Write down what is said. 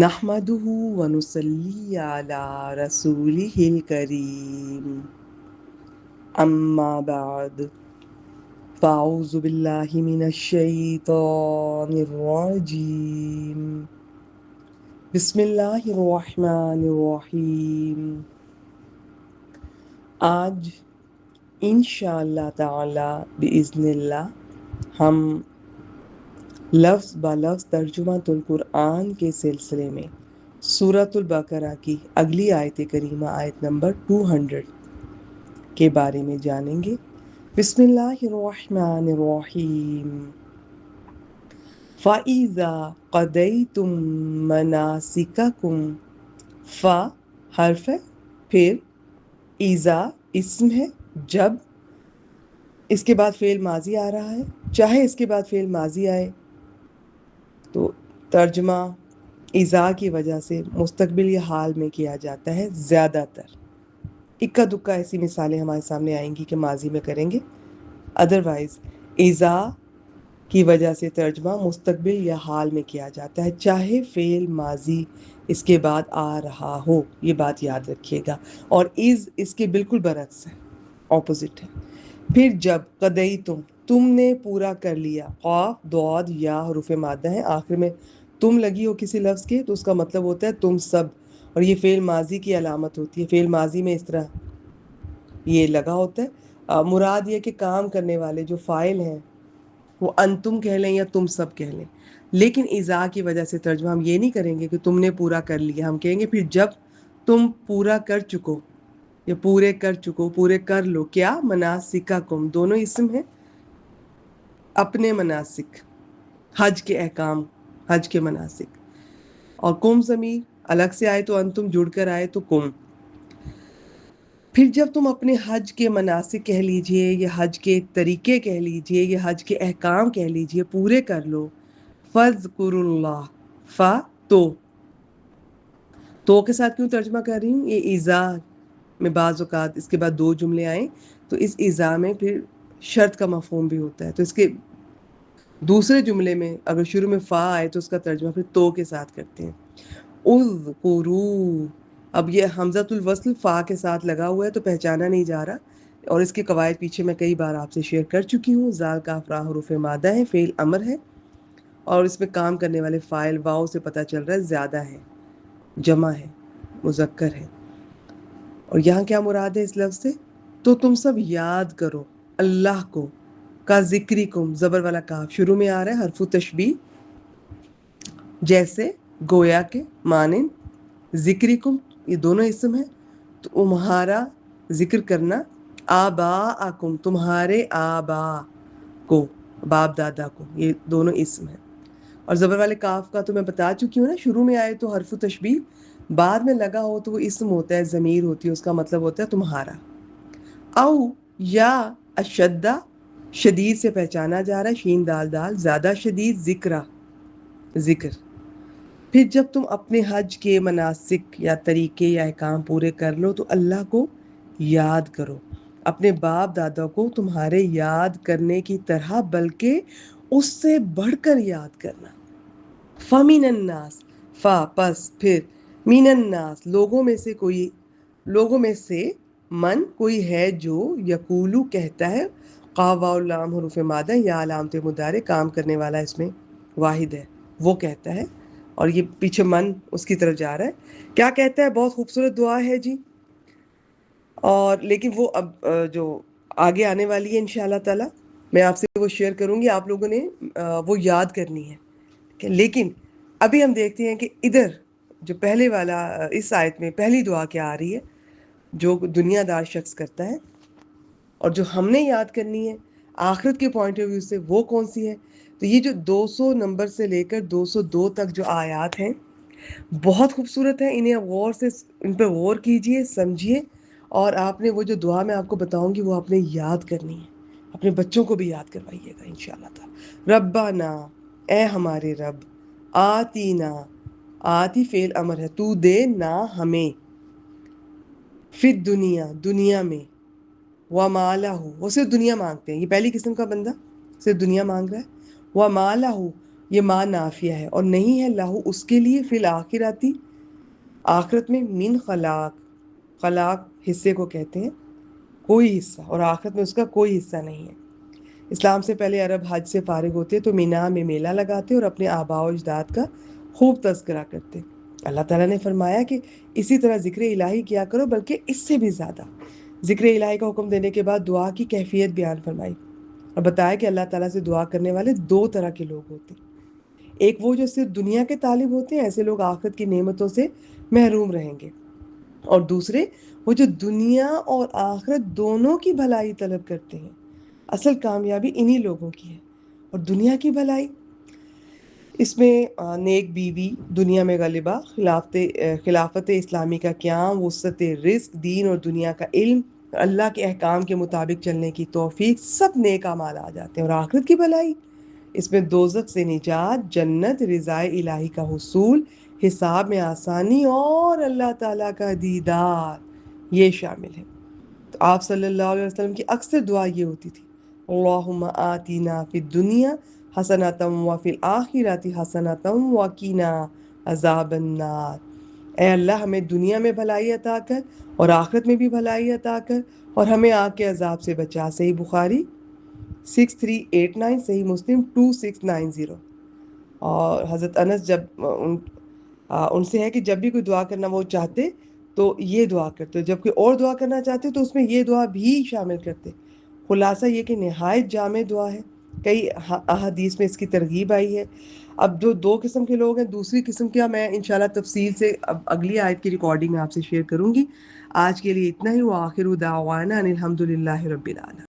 نحمده ونصلي على رسوله الكريم أما بعد فأعوذ بالله من الشيطان الرجيم بسم الله الرحمن الرحيم آج انشاءاللہ تعالی بإذن اللہ ہم لفظ بلفظ ترجمہ القرآن کے سلسلے میں سورۃ البقرہ کی اگلی آیت کریمہ آیت نمبر 200 کے بارے میں جانیں گے۔ بسم اللہ الرحمن الرحیم فَإِذَا قَضَيْتُم مَنَاسِكَكُم فا حرف ہے، پھر اذا اسم ہے، جب اس کے بعد فعل ماضی آ رہا ہے، چاہے اس کے بعد فعل ماضی آئے تو ترجمہ اذا کی وجہ سے مستقبل یا حال میں کیا جاتا ہے۔ زیادہ تر اکا دکا ایسی مثالیں ہمارے سامنے آئیں گی کہ ماضی میں کریں گے، ادروائز اذا کی وجہ سے ترجمہ مستقبل یا حال میں کیا جاتا ہے، چاہے فعل ماضی اس کے بعد آ رہا ہو، یہ بات یاد رکھیے گا۔ اور اس کے بالکل برعکس ہے، اپوزٹ ہے۔ پھر جب قدئی تم نے پورا کر لیا، قاف ضاد یا حروف مادہ ہیں، آخر میں تم لگی ہو کسی لفظ کے تو اس کا مطلب ہوتا ہے تم سب، اور یہ فعل ماضی کی علامت ہوتی ہے۔ فعل ماضی میں اس طرح یہ لگا ہوتا ہے، مراد یہ کہ کام کرنے والے جو فاعل ہیں وہ انتم کہہ لیں یا تم سب کہہ لیں، لیکن اذا کی وجہ سے ترجمہ ہم یہ نہیں کریں گے کہ تم نے پورا کر لیا، ہم کہیں گے پھر جب تم پورا کر چکو یا پورے کر چکو، پورے کر لو۔ کیا؟ مناسککم، دونوں اسم ہیں، اپنے مناسک، حج کے احکام، حج کے مناسک، اور کم ضمیر الگ سے آئے تو انتم، جڑ کر آئے تو کم۔ پھر جب تم اپنے حج کے مناسک کہہ لیجئے یا حج کے طریقے کہہ لیجئے یا حج کے احکام کہہ لیجئے، پورے کر لو، فَاذْكُرُوا اللَّهَ، تو کے ساتھ کیوں ترجمہ کر رہی ہوں؟ یہ اذا میں بعض اوقات اس کے بعد دو جملے آئیں تو اس اذا میں پھر شرط کا مفہوم بھی ہوتا ہے، تو اس کے دوسرے جملے میں اگر شروع میں فا آئے تو اس کا ترجمہ پھر تو کے ساتھ کرتے ہیں۔ اذکروا، اب یہ حمزۃ الوصل فا کے ساتھ لگا ہوا ہے تو پہچانا نہیں جا رہا، اور اس کے قواعد پیچھے میں کئی بار آپ سے شیئر کر چکی ہوں۔ زال کاف را حروف مادہ ہے، فعل امر ہے، اور اس میں کام کرنے والے فاعل واؤ سے پتہ چل رہا ہے زیادہ ہے، جمع ہے، مذکر ہے۔ اور یہاں کیا مراد ہے اس لفظ سے؟ تو تم سب یاد کرو اللہ کو، کا ذکرکم، زبر والا کاف شروع میں آ رہا ہے، حرف تشبیہ، جیسے گویا کے، مانند ذکرکم، یہ دونوں اسم ہیں، تو تمہارا ذکر کرنا، آباءکم، تمہارے آبا کو، باپ دادا کو، یہ دونوں اسم ہیں۔ اور زبر والے کاف کا تو میں بتا چکی ہوں نا، شروع میں آئے تو حرف تشبیہ، بعد میں لگا ہو تو وہ اسم ہوتا ہے، ضمیر ہوتی ہے، اس کا مطلب ہوتا ہے تمہارا۔ او یا اشدہ، شدید سے پہچانا جا رہا ہے، شین دال دال، زیادہ شدید، ذکر، پھر جب تم اپنے حج کے مناسک یا طریقے یا احکام پورے کر لو تو اللہ کو یاد کرو، اپنے باپ دادا کو تمہارے یاد کرنے کی طرح بلکہ اس سے بڑھ کر یاد کرنا۔ فَمِنَ النَّاسِ، فا پس، پھر مین الناس، لوگوں میں سے، من کوئی ہے جو یقولو کہتا ہے، قاف واو لام حروف مادہ یا علامت مضارع، کام کرنے والا اس میں واحد ہے، وہ کہتا ہے، اور یہ پیچھے من اس کی طرف جا رہا ہے۔ کیا کہتا ہے؟ بہت خوبصورت دعا ہے جی، اور لیکن وہ اب جو آگے آنے والی ہے انشاءاللہ تعالی میں آپ سے وہ شیئر کروں گی، آپ لوگوں نے وہ یاد کرنی ہے۔ لیکن ابھی ہم دیکھتے ہیں کہ ادھر جو پہلے والا اس آیت میں پہلی دعا کیا آ رہی ہے جو دنیا دار شخص کرتا ہے، اور جو ہم نے یاد کرنی ہے آخرت کے پوائنٹ آف ویو سے، وہ کون سی ہے؟ تو یہ جو 200 نمبر سے لے کر 202 تک جو آیات ہیں بہت خوبصورت ہیں، انہیں ان پہ غور کیجئے، سمجھیے، اور آپ نے وہ جو دعا میں آپ کو بتاؤں گی وہ آپ نے یاد کرنی ہے، اپنے بچوں کو بھی یاد کروائیے گا انشاءاللہ تعالی۔ ربنا، اے ہمارے رب، آتینا، آتی فعل امر ہے، تو دے نا ہمیں، فی الدنیا، دنیا میں، وَمَا لَهُ، وہ صرف دنیا مانگتے ہیں، یہ پہلی قسم کا بندہ صرف دنیا مانگ رہا ہے، وَمَا لَهُ، یہ ما نافیہ ہے، اور نہیں ہے لہو اس کے لیے فی الآخراتی آخرت میں من خلاق، خلاق حصے کو کہتے ہیں، کوئی حصہ، اور آخرت میں اس کا کوئی حصہ نہیں ہے۔ اسلام سے پہلے عرب حج سے فارغ ہوتے تو مینا میں میلہ لگاتے اور اپنے آباء و اجداد کا خوب تذکرہ کرتے۔ اللہ تعالیٰ نے فرمایا کہ اسی طرح ذکر الہی کیا کرو، بلکہ اس سے بھی زیادہ۔ ذکر الہی کا حکم دینے کے بعد دعا کی کیفیت بیان فرمائی اور بتایا کہ اللہ تعالیٰ سے دعا کرنے والے دو طرح کے لوگ ہوتے ہیں۔ ایک وہ جو صرف دنیا کے طالب ہوتے ہیں، ایسے لوگ آخرت کی نعمتوں سے محروم رہیں گے، اور دوسرے وہ جو دنیا اور آخرت دونوں کی بھلائی طلب کرتے ہیں۔ اصل کامیابی انہی لوگوں کی ہے۔ اور دنیا کی بھلائی، اس میں نیک بیوی، دنیا میں غلبہ، خلافت اسلامی کا قیام، وسعت رزق، دین اور دنیا کا علم، اللہ کے احکام کے مطابق چلنے کی توفیق، سب نیک اعمال آ جاتے ہیں۔ اور آخرت کی بھلائی، اس میں دوزخ سے نجات، جنت، رضائے الہی کا حصول، حساب میں آسانی اور اللہ تعالیٰ کا دیدار، یہ شامل ہے۔ تو آپ صلی اللہ علیہ وسلم کی اکثر دعا یہ ہوتی تھی، اللہم آتینا فی الدنیا حسنۃ وفی الآخرۃ حسنۃ وقنا عذاب النار۔ اے اللہ ہمیں دنیا میں بھلائی عطا کر اور آخرت میں بھی بھلائی عطا کر، اور ہمیں آگ کے عذاب سے بچا۔ صحیح بخاری 6389، صحیح مسلم 2690۔ اور حضرت انس جب ان سے ہے کہ جب بھی کوئی دعا کرنا وہ چاہتے تو یہ دعا کرتے، جب کوئی اور دعا کرنا چاہتے تو اس میں یہ دعا بھی شامل کرتے۔ خلاصہ یہ کہ نہایت جامع دعا ہے، کئی احادیث میں اس کی ترغیب آئی ہے۔ اب جو دو قسم کے لوگ ہیں، دوسری قسم کیا میں انشاءاللہ تفصیل سے اب اگلی آیت کی ریکارڈنگ میں آپ سے شیئر کروں گی۔ آج کے لیے اتنا ہی، وآخر دعوانا ان الحمد للہ رب العالمین۔